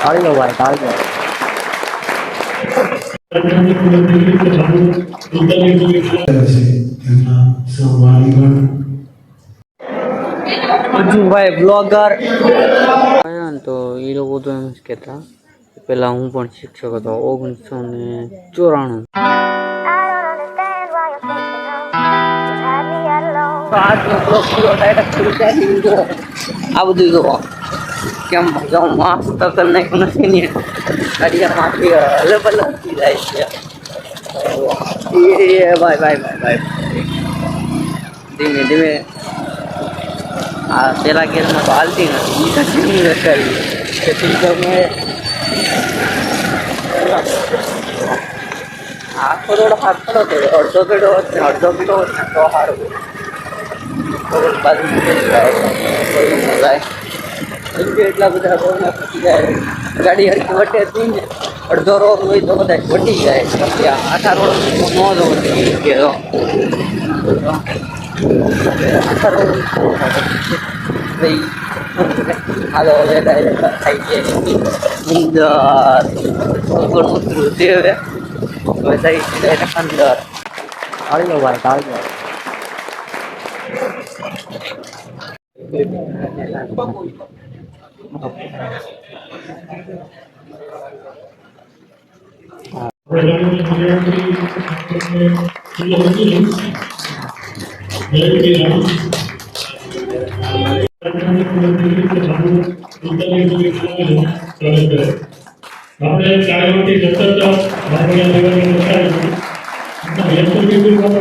તાળી લો ભાઈ, તાળી લો. ભાઈ બ્લોગર તો એ લોકો તો એમ જ કહેતા પેલા હું પણ શિક્ષક હતો 1994. આ બધું જો કેમ મસ્ત કરી નાખ્યું નથી ને ગાડીમાંથી અલગ અલગ થઈ જાય છે. ભાઈ ભાઈ ભાઈ ભાઈ ધીમે ધીમે આ પેલા ગેરમાં તો હાલતી નથી આખો રોડ હાથડો થયો અડધો કિલો તો સારું બાજુ એટલા બધા રોડના ફસી જાય ગાડી હરકી વટે હતી ને અડધો રોડ હોય તો બધા વટી જાય પછી આખા રોડ ન જ આખા રોડ હાલો હવે થઈ જાય ઉતરું તે હવે થઈ અંદર તાળી લો ભાઈ, તાળી લો. આપણે કાર્યમાંથી સતત ભારતીય લેવલની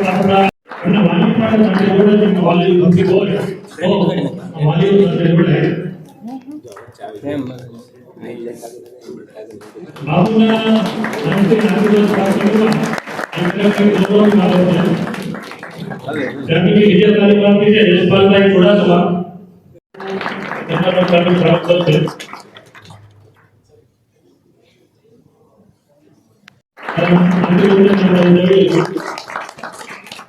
આપણા અને વાલી પાસે સાથે જોડે છે વાલી ઉભી હોય તો વાલી સાથે જોડે બાબુના અંતે નાગરિક પ્રાપ્ત કરવા એટલે કે જોડો મારો છે જમીની વિજય કાર્યક્રમથી છે જસપાલભાઈ થોડા તમારો કાર્ય પ્રાપ્ત થશે.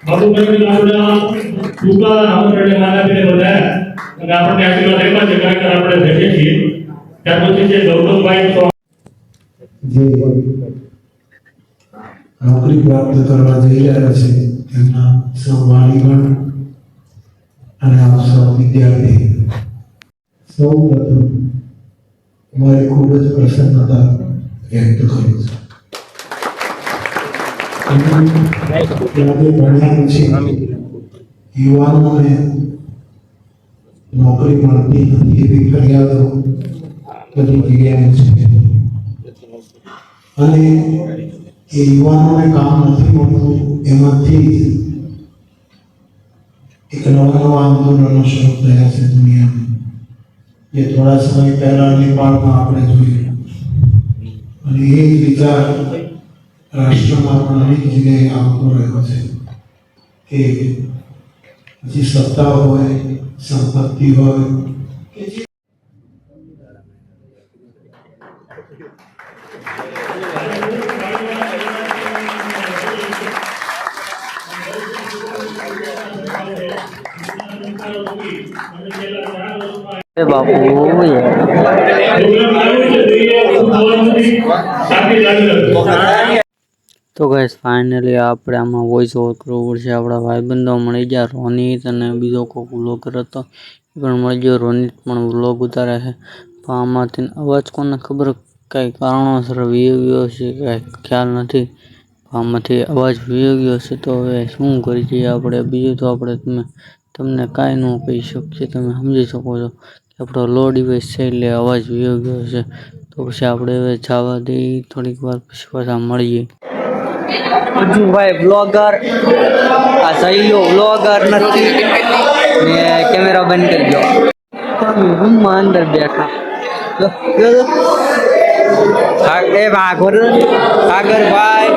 બાબુભાઈ આપણા ટૂંકા આમંત્રણને માન આપીને વધાયા અને આપણને આશીર્વાદ આપ્યા છે ખરેખર આપણે ધન્ય છીએ. ત્યાર પછી છે ગૌતમભાઈ જે નોકરી પ્રાપ્ત કરવા જઈ રહ્યા છે તેમના સૌ વાલીગણ અને આપ સૌ વિદ્યાર્થી સૌ પ્રથમ મારે ખૂબ જ પ્રસન્નતા વ્યક્ત કરું છું. યુવાનોને નોકરી મળતી નથી એવી ફરિયાદો બધી જગ્યાએ છે અને એ યુવાનોને કામ નથી મળતું એમાંથી એક નવા નવા આંદોલનો શરૂ થયા છે દુનિયામાં જે થોડા સમય પહેલા નેપાળમાં આપણે જોયું અને એ વિચાર રાષ્ટ્રમાં પણ અનેક જગ્યાએ આવતો રહ્યો છે કે પછી સત્તા હોય સંપત્તિ હોય કે જે બાપુ તો ગાઈસ ફાઇનલી આપણે આમાં વોઇસ ઓવર કરવું પડશે. આપણા ભાઈબંધો મળી ગયા રોનિત અને બીજો કોઈ વ્લોગર હતો એ પણ મળી ગયો. રોનિત પણ વ્લોગ ઉતારે છે પણ આમાંથી અવાજ કોને ખબર કઈ કારણોસર વીયો ગયો છે કાંઈ ખ્યાલ નથી. આમાંથી અવાજ વીયો ગયો છે તો હવે શું કરી છીએ આપણે. બીજું તો આપણે તમને કાંઈ ન કહી શકીએ. તમે સમજી શકો છો કે આપણો લો ડિવાઇસ છે એટલે અવાજ વીયો ગયો છે. તો પછી આપણે હવે જવા દઈ થોડીક વાર પછી પાછા મળીએ. ભાઈ બ્લોગર આ સહીલો બ્લોગર નથી ને કેમેરા બંધ કરી દો. રૂમમાં અંદર બેઠા એ ભાગોર ભાઈ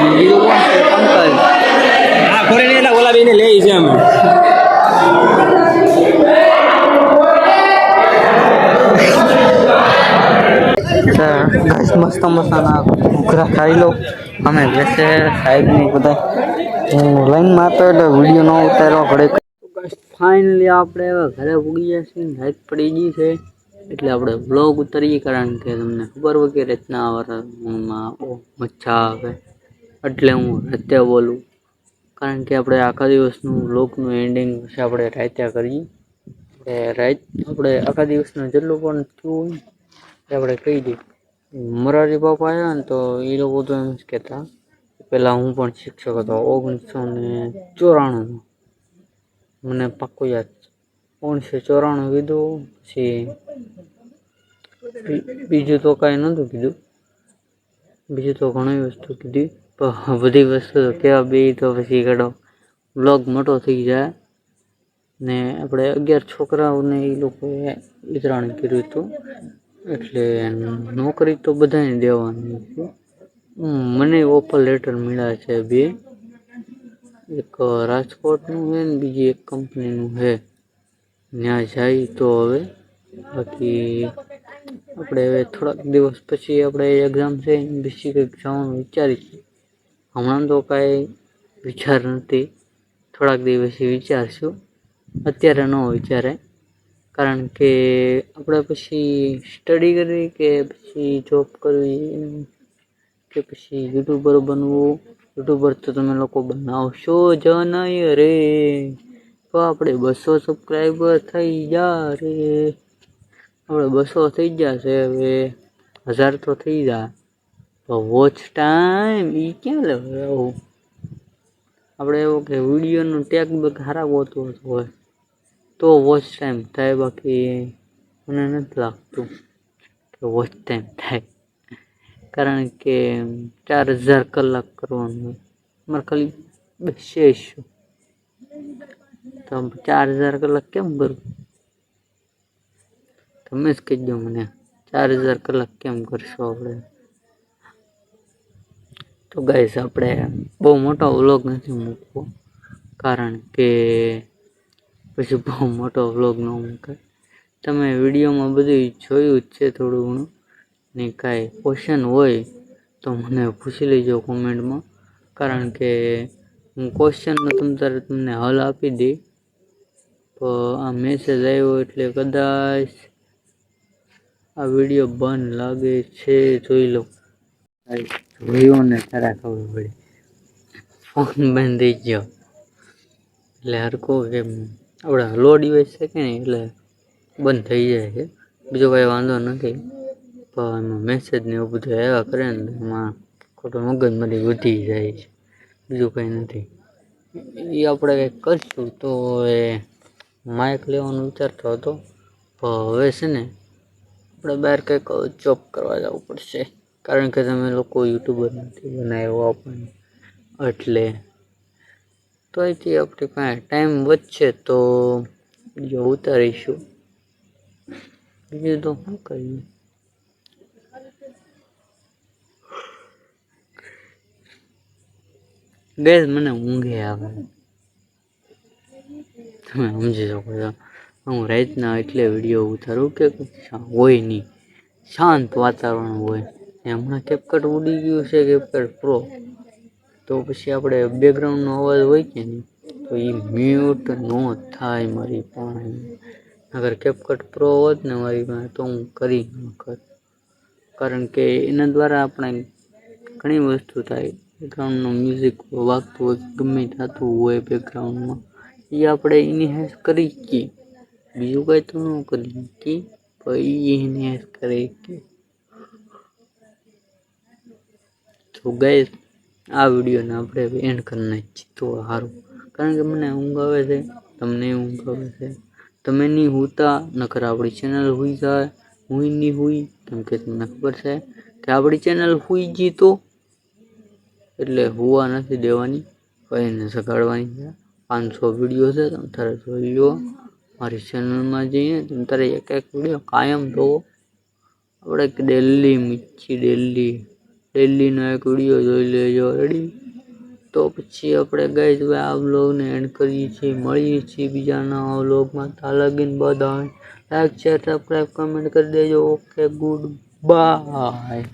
બીજું કોણ છે અંકલ આ ઘરે ને એલા ઓલા બેને લઈ છે અમે મસ્ત મસ્તના ઘૂઘરા ખાઈ લો. અમે બેસે સાહેબ ની બધા લાઈનમાં તો એટલે વિડીયો ન ઉતારવા પડે. ફાઇનલી આપણે ઘરે ઉગી ગયા છીએ. રાત પડી ગઈ છે એટલે આપણે વ્લોગ ઉતારીએ, કારણ કે તમને ખબર હોય કે રાતના વાતાવરણમાં બહુ મજા આવે, એટલે હું રાતે બોલું. કારણ કે આપણે આખા દિવસનું વ્લોગનું એન્ડિંગ પછી આપણે રાતે કરીએ. આપણે આખા દિવસનું જેટલું પણ થયું હોય એ આપણે કહી દઈએ. મોરારી બાપા આવ્યા ને તો એ લોકો તો એમ જ કહેતા, પહેલાં હું પણ શિક્ષક હતો 1994, મને પાક્કું યાદ છે. 1994 કીધું, પછી બીજું તો કાંઈ નહોતું કીધું, બીજું તો ઘણી વસ્તુ કીધી, પણ બધી વસ્તુ કહેવા બે તો પછી કાઢો વ્લોગ મોટો થઈ જાય. ને આપણે 11 છોકરાઓને એ લોકોએ વિતરણ કર્યું હતું, એટલે નોકરી તો બધાને દેવાની હતી. મને ઓફર લેટર મળ્યા છે 2, એક રાજકોટનું છે ને બીજી એક કંપનીનું છે. ત્યાં જાય તો હવે બાકી આપણે હવે થોડાક દિવસ પછી આપણે એક્ઝામ છે પછી કંઈક જવાનું વિચારી છીએ. હમણાં તો કાંઈ વિચાર નથી, થોડાક દિવસ વિચારશું, અત્યારે ન વિચારે. કારણ કે આપણે પછી સ્ટડી કરવી કે પછી જોબ કરવી કે પછી યુટ્યુબર બનવું. યુટ્યુબર તો તમે લોકો બનાવશો જ નહીં રે, તો આપણે 200 સબસ્ક્રાઈબર થઈ જા રે, આપણે 200 થઈ જશે, હવે 1000 તો થઈ જાય. તો વોચ ટાઈમ એ ક્યાં લેવું? આપણે એવું કે વિડીયોનું ટેગ સારા ગોતવો હોય તો વોચ ટાઈમ થાય, બાકી મને નથી લાગતું કે વોચ ટાઈમ થાય. કારણ કે 4000 કલાક કરવાનું હોય, અમારે ખાલી બેસે શું તો 4000 કલાક કેમ કરું? તમે જ કહી દો મને, 4000 કલાક કેમ કરશો આપણે? તો ગાઈસ, આપણે બહુ મોટો વ્લોગ નથી મૂકવો, કારણ કે પછી બહુ મોટો વ્લોગ ન મૂકાય. તમે વિડીયોમાં બધું જોયું જ છે થોડું ઘણું, ને કાંઈ ક્વેશ્ચન હોય તો મને પૂછી લેજો કોમેન્ટમાં, કારણ કે હું ક્વેશ્ચનનો તમને હલ આપી દઈ. તો આ મેસેજ આવ્યો એટલે કદાચ આ વિડીયો બંધ લાગે છે, જોઈ લો. જોયું ને તારા ખબર પડી, ફોન બંધ થઈ ગયો એટલે હરકો કે આપણે લો ડિવાઇસ છે કે નહીં એટલે બંધ થઈ જાય છે. બીજો કાંઈ વાંધો નથી, પણ એમાં મેસેજ ને એવું બધું આવ્યા કરે ને એમાં ખોટો મગજમારી વધી જાય છે, બીજું કંઈ નથી. એ આપણે કંઈક કરીશું. તો એ માઇક લેવાનો વિચારતો હતો, પણ હવે છે ને આપણે બહાર કંઈક જોબ કરવા જવું પડશે, કારણ કે તમે લોકો યુટ્યુબર નથી બનાવ્યો આપણને, એટલે તો અહીંથી આપણે કાંઈ ટાઈમ વધશે તો વિડીયો ઉતારીશું, બીજું તો શું કરીએ. ગેસ મને ઊંઘે આવે, તમે સમજી શકો છો. હું રાતના એટલે વિડીયો ઉતારું કે હોય નહીં, શાંત વાતાવરણ હોય. હમણાં કેપકટ ઉડી ગયું છે, કેપકટ પ્રો, તો પછી આપણે બેકગ્રાઉન્ડનો અવાજ હોય કે નહીં તો એ મ્યુટ ન થાય મારી પાસે. અગર કેપકટ પ્રો હોત ને મારી પાસે તો હું કરી નાખત, કારણ કે એના દ્વારા આપણે ઘણી વસ્તુ થાય. બેકગ્રાઉન્ડનું મ્યુઝિક વાગતું હોય, ગમે થતું હોય બેકગ્રાઉન્ડમાં, એ આપણે ઇનહેન્સ કરી શકીએ. બીજું કાંઈ તો ન કરી શકીએ, પણ એ ઇનહેન્સ કરી શકીએ. તો ગાઈસ, આ વિડીયોને આપણે એન્ડ કરી નાખીએ તો સારું, કારણ કે મને ઊંઘ આવે છે, તમને ઊંઘ આવે છે. તમે નહીં હોતા નકર આપણી ચેનલ હોઈ જાય, હું નહીં હોઈ, કેમ કે તમને ખબર છે કે આપણી ચેનલ હોઈ ગઈ તો એટલે હોવા નથી દેવાની, એને સગાડવાની છે. 500 વિડીયો છે, તમે તારે જોઈ લો મારી ચેનલમાં જઈને. તમે તારે એક વિડીયો કાયમ જોવો, આપણે ડેલી મીચી ડેલીનો એક વિડીયો જોઈ લેજો, રેડી? તો પછી આપણે ગાઈસ આ વ્લોગને એન્ડ કરીએ છીએ, મળીએ છીએ બીજા નવા વ્લોગમાં. ત્યાં લગીને બધા લાઈક, શેર, સબસ્ક્રાઈબ, કમેન્ટ કરી દેજો. Okay, good bye.